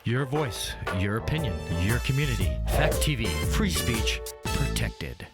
Your voice, your opinion, your community. Fact TV, free speech protected.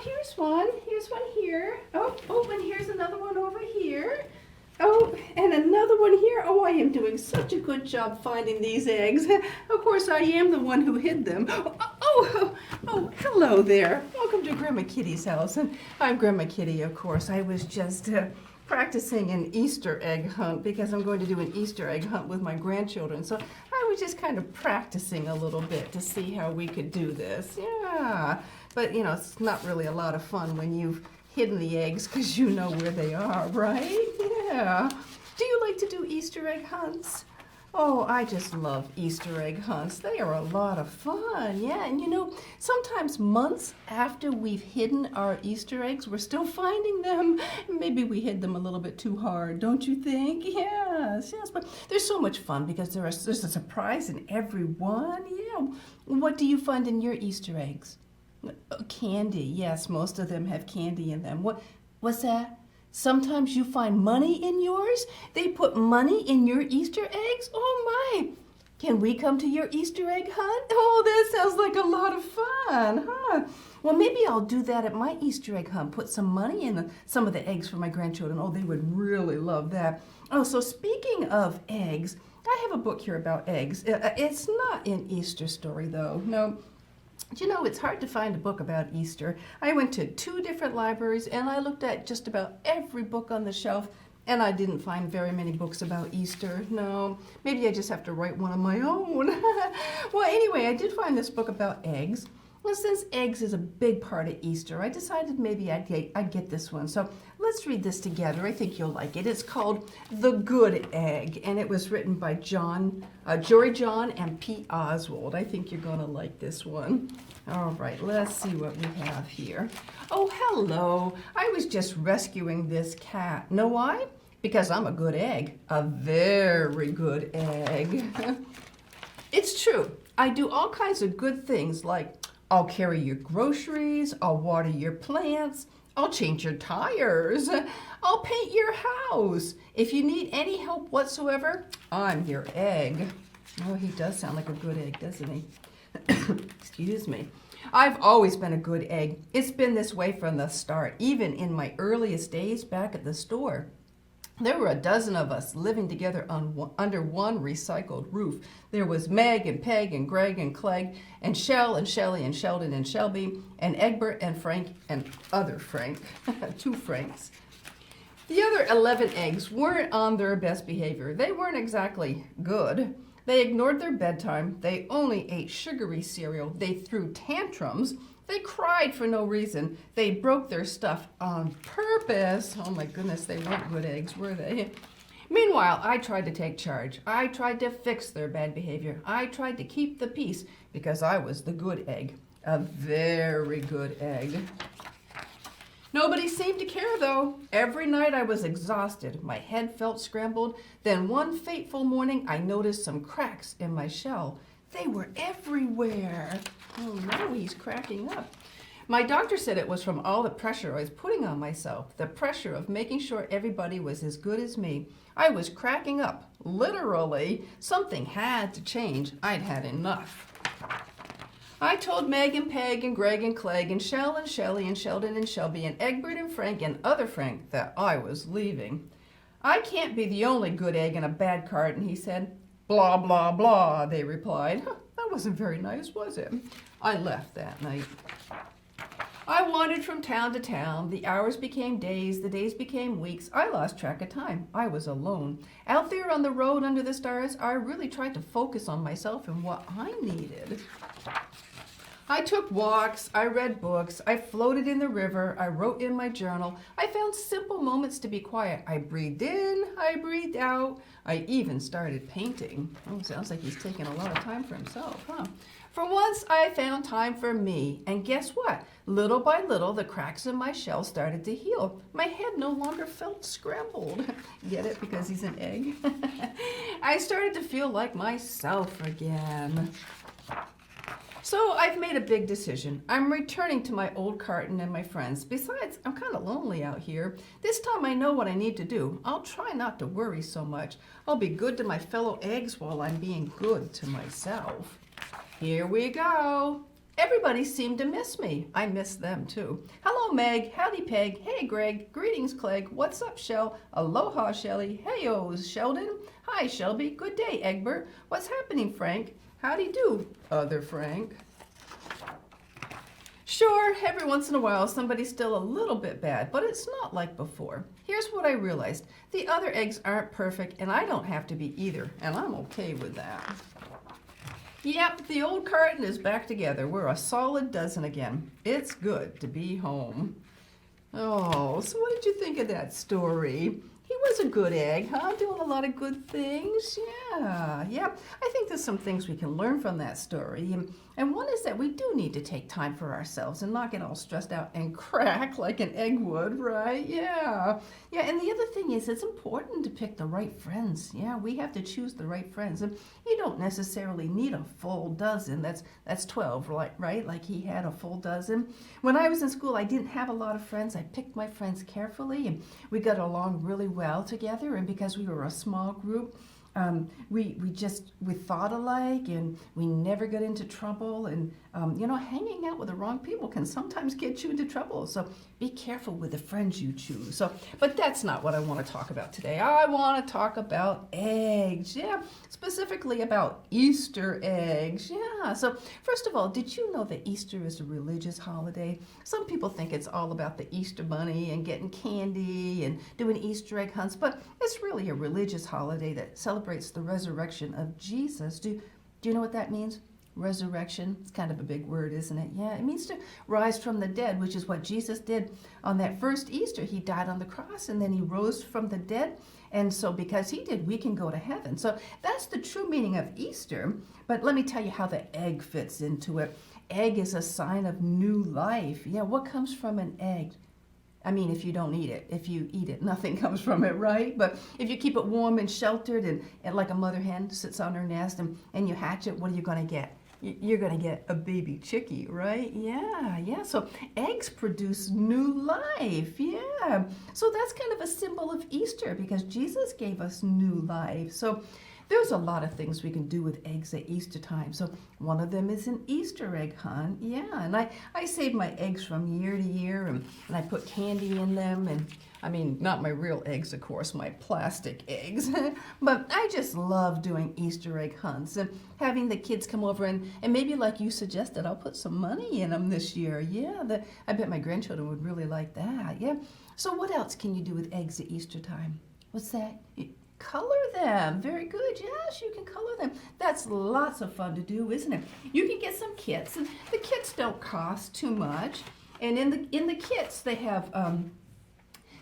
Here's one. Here's one here. Oh, and here's another one over here. Oh, and another one here. Oh, I am doing such a good job finding these eggs. Of course, I am the one who hid them. Oh, hello there. Welcome to Grandma Kitty's house. And I'm Grandma Kitty, of course. I was just practicing an Easter egg hunt because I'm going to do an Easter egg hunt with my grandchildren. So I was just kind of practicing a little bit to see how we could do this. Yeah. But, you know, it's not really a lot of fun when you've hidden the eggs because you know where they are, right? Yeah. Do you like to do Easter egg hunts? Oh, I just love Easter egg hunts. They are a lot of fun, yeah. And, you know, sometimes months after we've hidden our Easter eggs, we're still finding them. Maybe we hid them a little bit too hard, don't you think? Yes. But there's so much fun because there's a surprise in every one. Yeah. What do you find in your Easter eggs? Candy, yes, most of them have candy in them. What's that? Sometimes you find money in yours? They put money in your Easter eggs? Oh my! Can we come to your Easter egg hunt? Oh, that sounds like a lot of fun, huh? Well, maybe I'll do that at my Easter egg hunt. Put some money in some of the eggs for my grandchildren. Oh, they would really love that. Oh, so speaking of eggs, I have a book here about eggs. It's not an Easter story, though. No. You know, it's hard to find a book about Easter. I went to 2 different libraries and I looked at just about every book on the shelf and I didn't find very many books about Easter. No, maybe I just have to write one of my own. Well, anyway, I did find this book about eggs. Well, since eggs is a big part of Easter, I decided maybe I'd get this one. So let's read this together. I think you'll like it. It's called The Good Egg, and it was written by Jory John and Pete Oswald. I think you're going to like this one. All right, let's see what we have here. Oh, hello. I was just rescuing this cat. Know why? Because I'm a good egg. A very good egg. It's true. I do all kinds of good things like I'll carry your groceries, I'll water your plants, I'll change your tires, I'll paint your house. If you need any help whatsoever, I'm your egg. Oh, he does sound like a good egg, doesn't he? Excuse me. I've always been a good egg. It's been this way from the start, even in my earliest days back at the store. There were a dozen of us living together under one recycled roof. There was Meg and Peg and Greg and Clegg and Shell and Shelley and Sheldon and Shelby and Egbert and Frank and other Frank, 2 Franks. The other 11 eggs weren't on their best behavior. They weren't exactly good. They ignored their bedtime. They only ate sugary cereal. They threw tantrums. They cried for no reason. They broke their stuff on purpose. Oh my goodness, they weren't good eggs, were they? Meanwhile, I tried to take charge. I tried to fix their bad behavior. I tried to keep the peace because I was the good egg. A very good egg. Nobody seemed to care, though. Every night I was exhausted. My head felt scrambled. Then one fateful morning, I noticed some cracks in my shell. They were everywhere. Oh no, he's cracking up. My doctor said it was from all the pressure I was putting on myself, the pressure of making sure everybody was as good as me. I was cracking up. Literally, something had to change. I'd had enough. I told Meg and Peg and Greg and Clegg and Shell and Shelley and Sheldon and Shelby and Egbert and Frank and other Frank that I was leaving. I can't be the only good egg in a bad carton, he said. Blah, blah, blah, they replied. That wasn't very nice, was it? I left that night. I wandered from town to town. The hours became days. The days became weeks. I lost track of time. I was alone. Out there on the road under the stars, I really tried to focus on myself and what I needed. I took walks, I read books, I floated in the river, I wrote in my journal. I found simple moments to be quiet. I breathed in, I breathed out. I even started painting. Oh, sounds like he's taking a lot of time for himself, huh? For once, I found time for me, and guess what? Little by little, the cracks in my shell started to heal. My head no longer felt scrambled. Get it? Because he's an egg? I started to feel like myself again. So I've made a big decision. I'm returning to my old carton and my friends. Besides, I'm kind of lonely out here. This time I know what I need to do. I'll try not to worry so much. I'll be good to my fellow eggs while I'm being good to myself. Here we go. Everybody seemed to miss me. I missed them too. Hello, Meg. Howdy, Peg. Hey, Greg. Greetings, Clegg. What's up, Shell? Aloha, Shelly. Hey-o, Sheldon. Hi, Shelby. Good day, Egbert. What's happening, Frank? Howdy do, other Frank. Sure, every once in a while somebody's still a little bit bad, but it's not like before. Here's what I realized. The other eggs aren't perfect, and I don't have to be either, and I'm okay with that. Yep, the old carton is back together. We're a solid dozen again. It's good to be home. Oh, so what did you think of that story? He was a good egg, huh? Doing a lot of good things. Yeah. I think there's some things we can learn from that story. And one is that we do need to take time for ourselves and not get all stressed out and crack like an egg would, right? Yeah, and the other thing is it's important to pick the right friends. Yeah, we have to choose the right friends. And you don't necessarily need a full dozen. That's 12, right? Like he had a full dozen. When I was in school, I didn't have a lot of friends. I picked my friends carefully, and we got along really well together. And because we were a small group, we thought alike, and we never got into trouble. And hanging out with the wrong people can sometimes get you into trouble. So be careful with the friends you choose. But that's not what I want to talk about today. I want to talk about eggs. Yeah, specifically about Easter eggs. Yeah. So first of all, did you know that Easter is a religious holiday? Some people think it's all about the Easter bunny and getting candy and doing Easter egg hunts, but it's really a religious holiday that celebrates the resurrection of Jesus. Do you know what that means? Resurrection. It's kind of a big word, isn't it? Yeah, it means to rise from the dead, which is what Jesus did on that first Easter. He died on the cross and then he rose from the dead. And so because he did, we can go to heaven. So that's the true meaning of Easter. But let me tell you how the egg fits into it. Egg is a sign of new life. Yeah, what comes from an egg? I mean, if you don't eat it. If you eat it, nothing comes from it, right? But if you keep it warm and sheltered and like a mother hen sits on her nest and you hatch it, what are you going to get? You're going to get a baby chickie, right? Yeah. So eggs produce new life. Yeah. So that's kind of a symbol of Easter because Jesus gave us new life. So there's a lot of things we can do with eggs at Easter time. So one of them is an Easter egg hunt. Yeah, and I save my eggs from year to year, and I put candy in them. And I mean, not my real eggs, of course, my plastic eggs. But I just love doing Easter egg hunts and having the kids come over and maybe like you suggested, I'll put some money in them this year. Yeah, I bet my grandchildren would really like that. Yeah. So what else can you do with eggs at Easter time? What's that? Color them. Very good. Yes, you can color them. That's lots of fun to do, isn't it? You can get some kits, and the kits don't cost too much. And in the kits, they have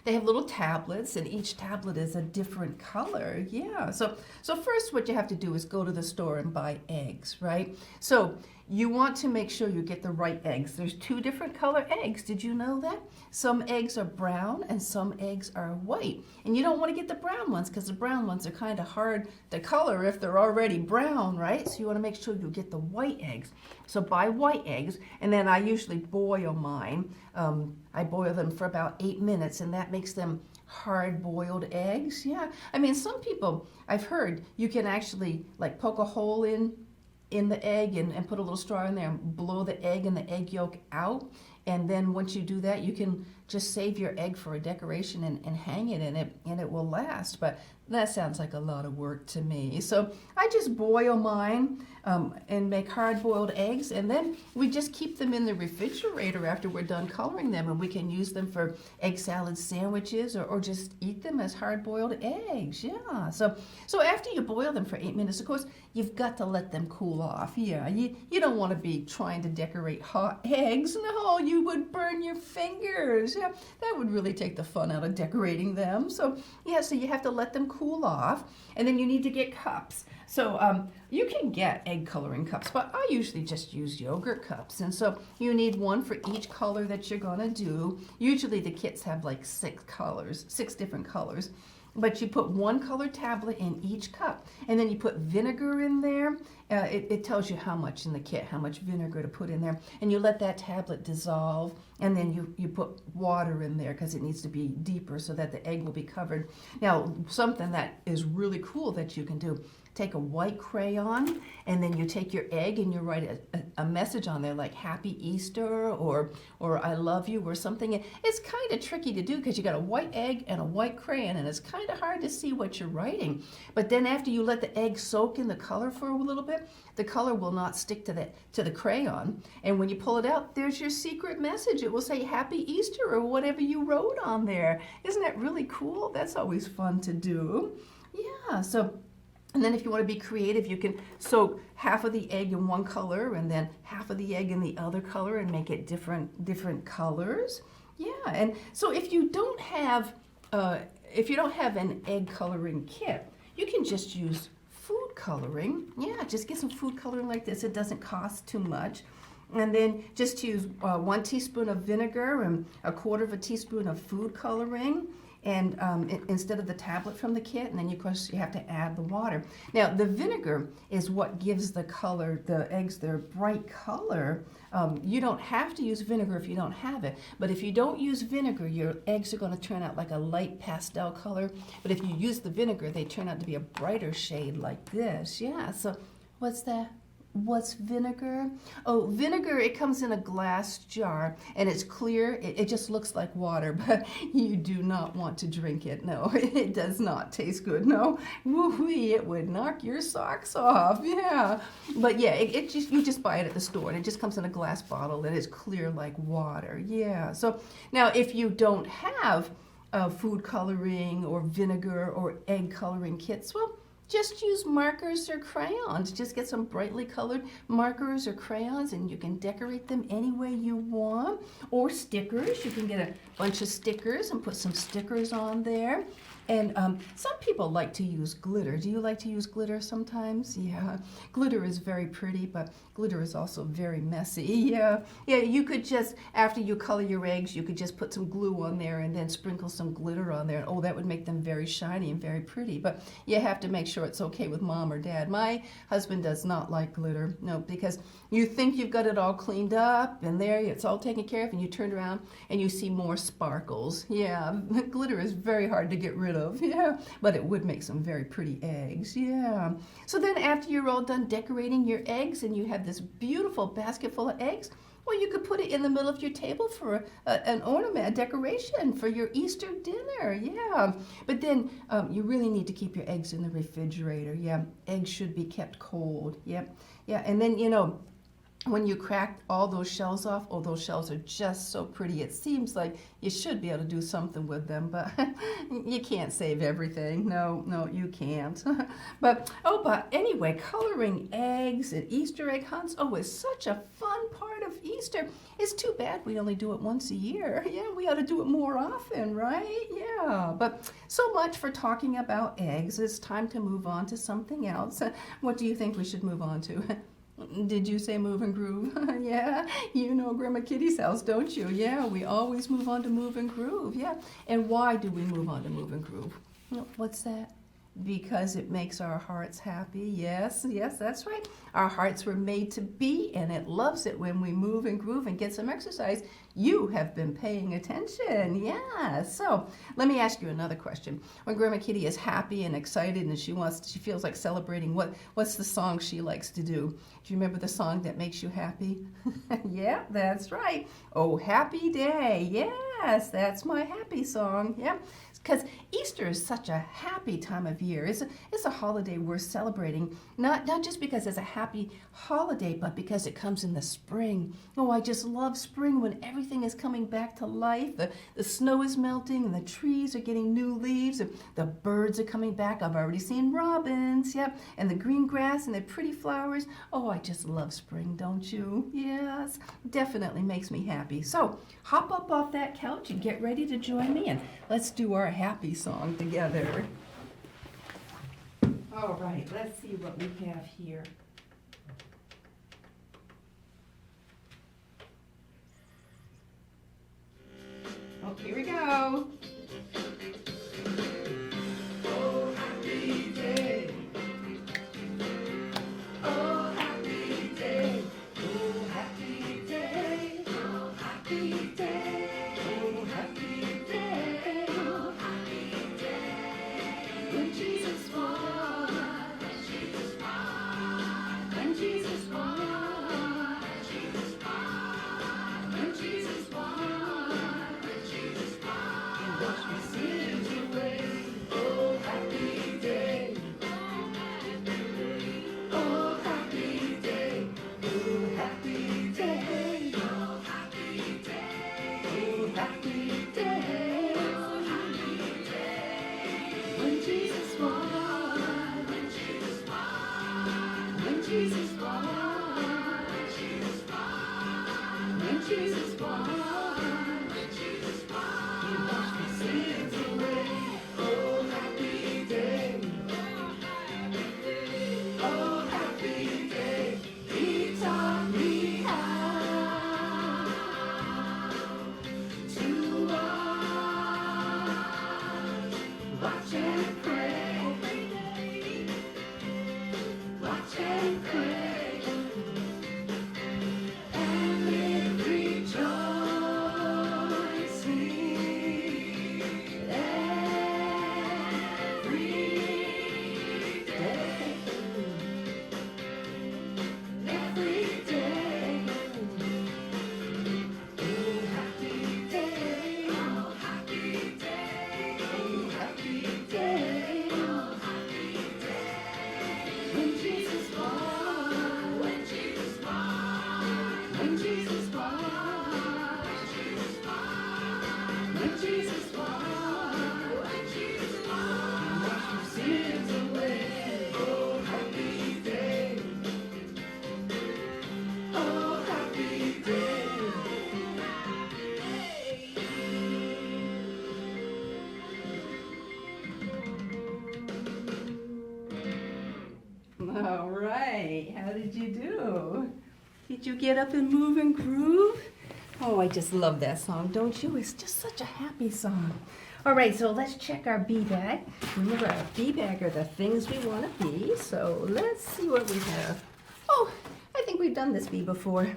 little tablets, and each tablet is a different color. Yeah. So first, what you have to do is go to the store and buy eggs, right? So you want to make sure you get the right eggs. There's 2 different color eggs. Did you know that? Some eggs are brown and some eggs are white. And you don't want to get the brown ones because the brown ones are kind of hard to color if they're already brown, right? So you want to make sure you get the white eggs. So buy white eggs, and then I usually boil mine. I boil them for about 8 minutes, and that makes them hard-boiled eggs. Yeah. I mean, some people, I've heard, you can actually like poke a hole in the egg and put a little straw in there and blow the egg and the egg yolk out. And then once you do that, you can just save your egg for a decoration and hang it in it, and it will last. But that sounds like a lot of work to me. So I just boil mine and make hard-boiled eggs, and then we just keep them in the refrigerator after we're done coloring them, and we can use them for egg salad sandwiches or just eat them as hard-boiled eggs. Yeah. So after you boil them for 8 minutes, of course, you've got to let them cool off. Yeah. You don't want to be trying to decorate hot eggs. No, you you would burn your fingers. Yeah, that would really take the fun out of decorating them. So yeah, so you have to let them cool off, and then you need to get cups. So you can get egg coloring cups, but I usually just use yogurt cups. And so you need one for each color that you're gonna do. Usually the kits have like 6 different colors. But you put one color tablet in each cup, and then you put vinegar in there. It tells you how much in the kit, how much vinegar to put in there, and you let that tablet dissolve, and then you put water in there because it needs to be deeper so that the egg will be covered. Now, something that is really cool that you can do, take a white crayon, and then you take your egg and you write a message on there like Happy Easter or I love you or something. It's kind of tricky to do because you got a white egg and a white crayon, and it's kind of hard to see what you're writing. But then after you let the egg soak in the color for a little bit, the color will not stick to the crayon. And when you pull it out, there's your secret message. It will say Happy Easter or whatever you wrote on there. Isn't that really cool? That's always fun to do. Yeah, so... And then if you want to be creative, you can soak half of the egg in one color and then half of the egg in the other color and make it different colors. Yeah, and so if you don't have an egg coloring kit, you can just use food coloring. Yeah, just get some food coloring like this. It doesn't cost too much. And then just use 1 teaspoon of vinegar and 1/4 teaspoon of food coloring. And instead of the tablet from the kit, and then of course you have to add the water. Now the vinegar is what gives the color, the eggs their bright color. You don't have to use vinegar if you don't have it, but if you don't use vinegar, your eggs are going to turn out like a light pastel color. But if you use the vinegar, they turn out to be a brighter shade like this. Yeah, so what's that? What's vinegar? Oh, vinegar, it comes in a glass jar and it's clear. It just looks like water, but you do not want to drink it. No, it does not taste good. No, woo-wee, it would knock your socks off. Yeah, but yeah, you just buy it at the store and it just comes in a glass bottle and it's clear like water. Yeah, so now if you don't have food coloring or vinegar or egg coloring kits, well, just use markers or crayons. Just get some brightly colored markers or crayons and you can decorate them any way you want. Or stickers. You can get a bunch of stickers and put some stickers on there. And some people like to use glitter. Do you like to use glitter sometimes? Yeah, glitter is very pretty, but glitter is also very messy. Yeah, you could just, after you color your eggs, you could just put some glue on there and then sprinkle some glitter on there. Oh, that would make them very shiny and very pretty. But you have to make sure it's okay with mom or dad. My husband does not like glitter, no, because you think you've got it all cleaned up and there it's all taken care of, and you turn around and you see more sparkles. Yeah, glitter is very hard to get rid of. Yeah, but it would make some very pretty eggs. Yeah. So then after you're all done decorating your eggs and you have this beautiful basket full of eggs, well, you could put it in the middle of your table for an ornament, a decoration for your Easter dinner. Yeah. But then you really need to keep your eggs in the refrigerator. Yeah. Eggs should be kept cold. Yep. Yeah. And then, when you crack all those shells off, oh, those shells are just so pretty. It seems like you should be able to do something with them, but you can't save everything. No, you can't. But anyway, coloring eggs and Easter egg hunts, oh, it's such a fun part of Easter. It's too bad we only do it once a year. Yeah, we ought to do it more often, right? Yeah, but so much for talking about eggs. It's time to move on to something else. What do you think we should move on to? Did you say move and groove? Yeah, you know Grandma Kitty's house, don't you? Yeah, we always move on to move and groove. Yeah, and why do we move on to move and groove? What's that? Because it makes our hearts happy. Yes, that's right. Our hearts were made to beat, and it loves it when we move and groove and get some exercise. You have been paying attention. Yeah. So let me ask you another question. When Grandma Kitty is happy and excited and she feels like celebrating, what's the song she likes to do? Do you remember the song that makes you happy? Yeah, that's right. Oh, happy day. Yeah. Yes, that's my happy song. Yeah, because Easter is such a happy time of year. It's a holiday worth celebrating, not just because it's a happy holiday, but because it comes in the spring. Oh, I just love spring when everything is coming back to life. The snow is melting and the trees are getting new leaves. And the birds are coming back. I've already seen robins, yep, and the green grass and the pretty flowers. Oh, I just love spring, don't you? Yes, definitely makes me happy. So hop up off that couch and get ready to join me, and let's do our happy song together. All right, let's see what we have here. Oh, here we go. Oh, happy day. Oh, happy day. Oh, happy day. Oh, happy day. Oh, happy day. Oh, happy day. When Jesus was. When Jesus was. When Jesus was. When Jesus was. Wash my sins away. Oh, happy day. Oh, happy day. Oh, happy day. Oh, happy day. Oh, happy day. Oh, happy day. When Jesus was. When Jesus was. When Jesus was. When Jesus was. Sins away. Oh, happy day. Oh, happy day. He taught me how to watch and pray. Watch and pray. And live rejoicing. All right, how did you do? Did you get up and move and groove? Oh, I just love that song, don't you? It's just such a happy song. All right, so let's check our bee bag. Remember, our bee bag are the things we want to be, so let's see what we have. Oh, I think we've done this bee before.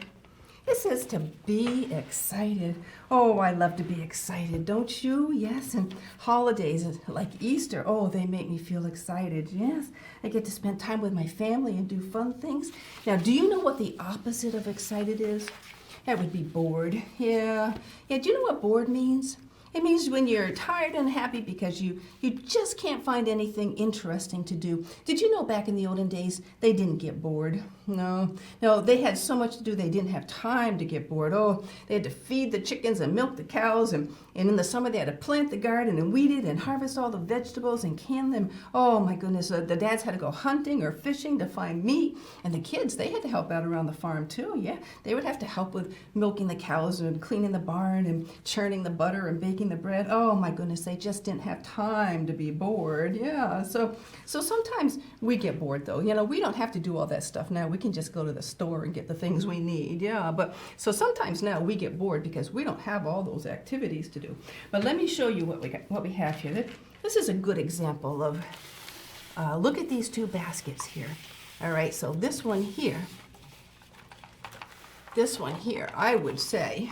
It says to be excited. Oh, I love to be excited, don't you? Yes, and holidays like Easter, oh, they make me feel excited. Yes, I get to spend time with my family and do fun things. Now, do you know what the opposite of excited is? That would be bored. Yeah, do you know what bored means? It means when you're tired and unhappy because you just can't find anything interesting to do. Did you know back in the olden days, they didn't get bored? No, they had so much to do they didn't have time to get bored. Oh, they had to feed the chickens and milk the cows, and in the summer they had to plant the garden and weed it and harvest all the vegetables and can them. Oh my goodness, the dads had to go hunting or fishing to find meat, and the kids, they had to help out around the farm too, yeah. They would have to help with milking the cows and cleaning the barn and churning the butter and baking the bread. Oh my goodness, they just didn't have time to be bored, yeah. So sometimes we get bored though. You know, we don't have to do all that stuff now. We can just go to the store and get the things we need, yeah. But so sometimes now we get bored because we don't have all those activities to do. But let me show you what we have here. This is a good example of, look at these two baskets here. All right, so this one here, I would say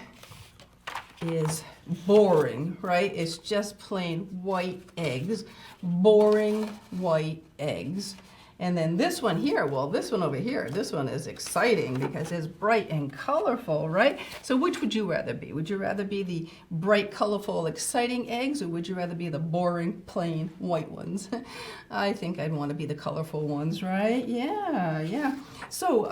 is boring, right? It's just plain white eggs, boring white eggs. And then this one here, well, this one over here, this one is exciting because it's bright and colorful, right? So which would you rather be? Would you rather be the bright, colorful, exciting eggs, or would you rather be the boring, plain, white ones? I think I'd want to be the colorful ones, right? Yeah, yeah. So,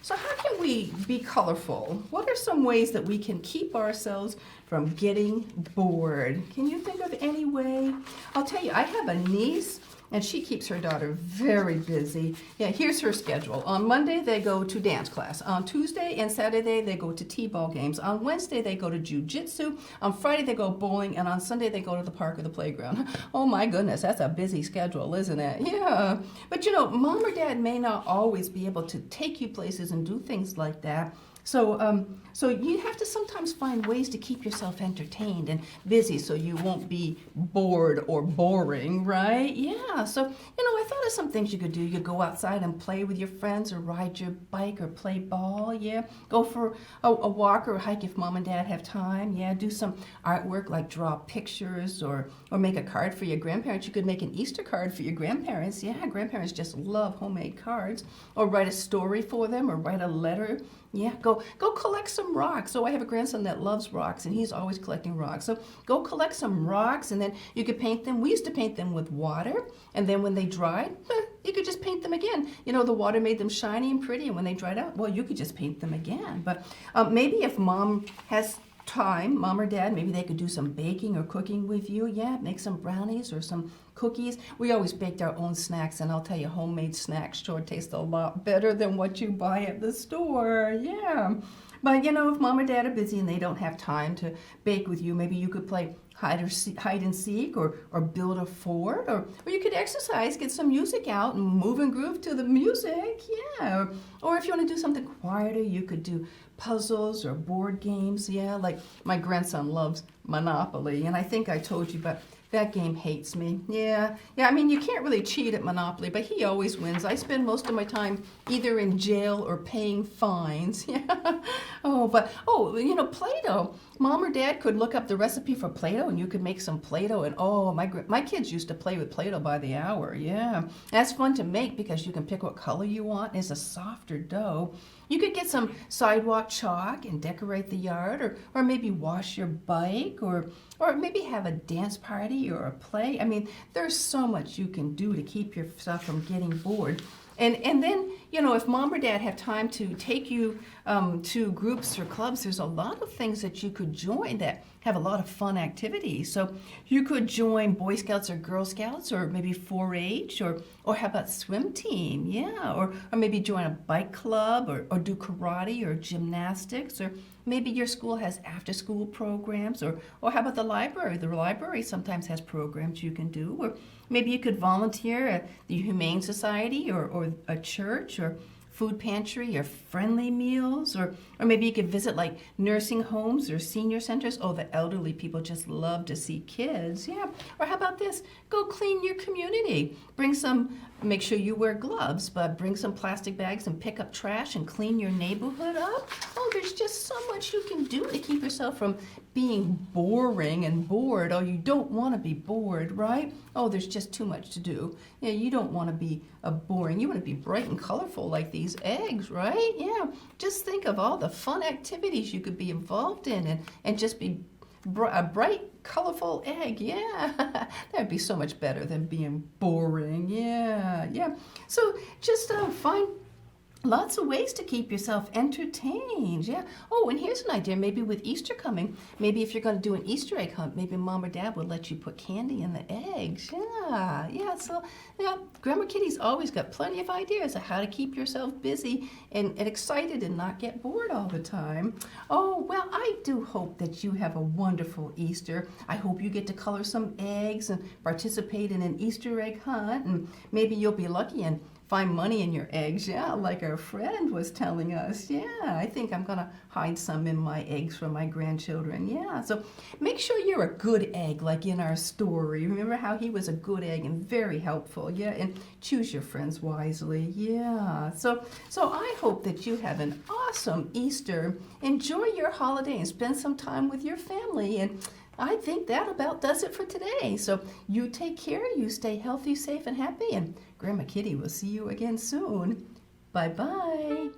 so how can we be colorful? What are some ways that we can keep ourselves from getting bored? Can you think of any way? I'll tell you, I have a niece, and she keeps her daughter very busy. Yeah, here's her schedule. On Monday, they go to dance class. On Tuesday and Saturday, they go to t-ball games. On Wednesday, they go to jujitsu. On Friday, they go bowling. And on Sunday, they go to the park or the playground. Oh my goodness, that's a busy schedule, isn't it? Yeah. But you know, mom or dad may not always be able to take you places and do things like that. So, so you have to sometimes find ways to keep yourself entertained and busy so you won't be bored or boring, right? Yeah, so, you know, I thought of some things you could do. You could go outside and play with your friends or ride your bike or play ball, yeah. Go for a walk or a hike if mom and dad have time, yeah. Do some artwork like draw pictures or make a card for your grandparents. You could make an Easter card for your grandparents, yeah. Grandparents just love homemade cards. Or write a story for them or write a letter. Yeah, go collect some rocks. So I have a grandson that loves rocks, and he's always collecting rocks. So go collect some rocks, and then you could paint them. We used to paint them with water, and then when they dried, you could just paint them again. You know, the water made them shiny and pretty, and when they dried out, well, you could just paint them again. But maybe if mom has time, mom or dad, maybe they could do some baking or cooking with you. Yeah, make some brownies or some cookies. We always baked our own snacks, and I'll tell you, homemade snacks sure taste a lot better than what you buy at the store. Yeah. But you know, if mom or dad are busy and they don't have time to bake with you, maybe you could play hide and seek or build a fort, or you could exercise, get some music out and move and groove to the music. Yeah. Or if you want to do something quieter, you could do puzzles or board games. Yeah, like my grandson loves Monopoly, and I think I told you, but that game hates me. Yeah, I mean, you can't really cheat at Monopoly, but he always wins. I spend most of my time either in jail or paying fines. Yeah. Oh, you know, Play-Doh. Mom or dad could look up the recipe for Play-Doh, and you could make some Play-Doh. And oh, my kids used to play with Play-Doh by the hour. Yeah, that's fun to make because you can pick what color you want. It's a softer dough. You could get some sidewalk chalk and decorate the yard, or maybe wash your bike, or maybe have a dance party or a play. I mean, there's so much you can do to keep yourself from getting bored. And then, you know, if mom or dad have time to take you to groups or clubs, there's a lot of things that you could join that have a lot of fun activities. So you could join Boy Scouts or Girl Scouts, or maybe 4-H, or how about swim team? Yeah, or maybe join a bike club, or do karate or gymnastics, or maybe your school has after-school programs, or how about the library? The library sometimes has programs you can do, or maybe you could volunteer at the Humane Society, or a church, or food pantry, or friendly meals, or maybe you could visit like nursing homes or senior centers. Oh, the elderly people just love to see kids. Yeah. Or how about this? Go clean your community. Make sure you wear gloves, but bring some plastic bags and pick up trash and clean your neighborhood up. Oh, there's just so much you can do to keep yourself from being boring and bored. Oh, you don't want to be bored, right? Oh, there's just too much to do. Yeah, you don't want to be boring. You want to be bright and colorful like these eggs, right? Yeah, just think of all the fun activities you could be involved in and just be a bright, colorful egg. Yeah, that'd be so much better than being boring. Yeah. So just find lots of ways to keep yourself entertained. Yeah. Oh, and here's an idea. Maybe with Easter coming, maybe if you're going to do an Easter egg hunt, maybe mom or dad would let you put candy in the eggs. Yeah. So, yeah, Grandma Kitty's always got plenty of ideas of how to keep yourself busy and excited and not get bored all the time. Oh, well, I do hope that you have a wonderful Easter. I hope you get to color some eggs and participate in an Easter egg hunt, and maybe you'll be lucky and find money in your eggs, yeah, like our friend was telling us. Yeah, I think I'm going to hide some in my eggs for my grandchildren. Yeah, so make sure you're a good egg, like in our story. Remember how he was a good egg and very helpful, yeah, and choose your friends wisely. Yeah, so I hope that you have an awesome Easter. Enjoy your holiday and spend some time with your family, and I think that about does it for today. So you take care, you stay healthy, safe, and happy, and Grandma Kitty will see you again soon. Bye-bye.